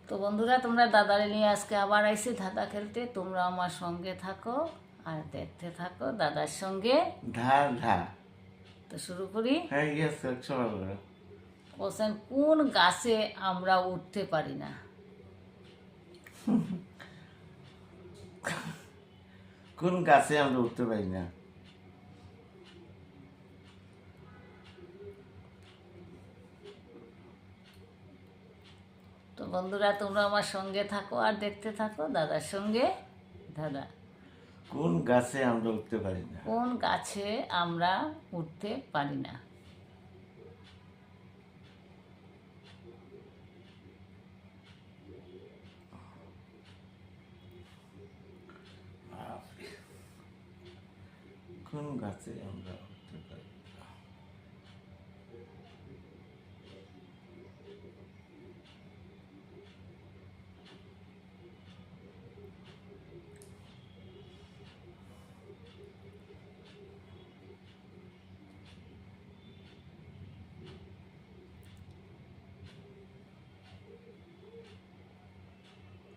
তো বন্ধুরা, তোমরা দাদারে নিয়ে আজকে আবার আইছি ধাঁধা খেলতে। তোমরা আমার সঙ্গে থাকো আর দেখতে থাকো দাদার সঙ্গে। ধা ধা তো শুরু করি। হ্যাঁ ইয়েস একশো কোশ্চেন, কোন গাছে আমরা উঠতে পারি না? কোন গাছে আমরা উঠতে পারি না? তো বন্ধুরা, তোমরা আমার সঙ্গে থাকো আর দেখতে থাকো দাদার সঙ্গে। দাদা, কোন গাছে আমরা উঠতে পারি না? কোন গাছে আমরা উঠতে পারি না? বাপরে। কোন গাছে আমরা উঠতে পারি না?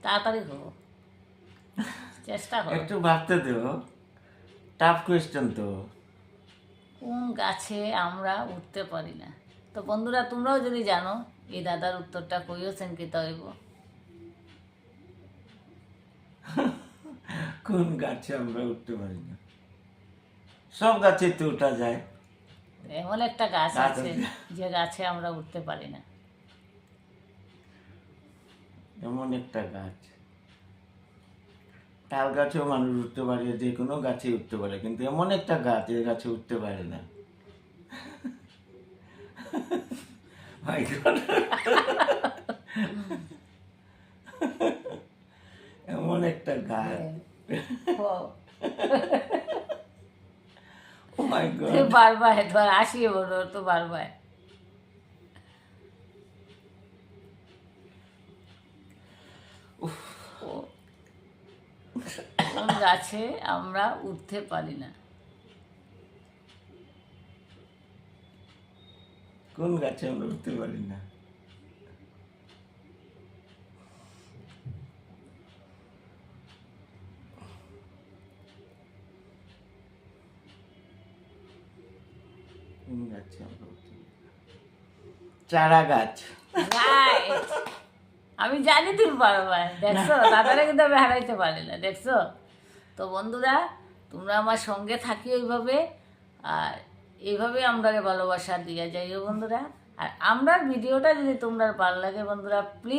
তাড়াতাড়ি হো, চেষ্টা করো। একটু ভাবতে দেও, টাফ কোয়েশ্চেন তো। কোন গাছে আমরা উঠতে পারি না? তো বন্ধুরা, তোমরাও যদি জানো এই দাদার উত্তরটা কইওছেন কি তৈব। কোন গাছে আমরা উঠতে পারি না? সব গাছে তো উঠা যায়। এমন একটা গাছ গাছ আছে আছে। যে গাছে আমরা উঠতে পারি না। এমন একটা গাছ, তাল গাছেও মানুষ উঠতে পারে, যে কোনো গাছে উঠতে পারে, কিন্তু এমন একটা গাছ যে গাছে উঠতে পারে না। My God! এমন একটা গাছ। Oh my God! বারবার ধর আসিয়ে বলো তো বারবার। কোন গাছে আমরা উঠতে পারি না? কোন গাছে আমরা উঠতে পারি না? কোন গাছে আমরা উঠতে পারি না? চারা গাছ। Right! আমি জানি তুমি বারবার দেখছো, দাদারা কিন্তু আমি হারাইতে পারি না, দেখছো? তো বন্ধুরা, তোমরা আমার সঙ্গে থাকি ওইভাবে, আর এইভাবে আমরা ভালোবাসা দিয়ে যাইও বন্ধুরা। আর আমরার ভিডিওটা যদি তোমরা ভালো লাগে বন্ধুরা, প্লিজ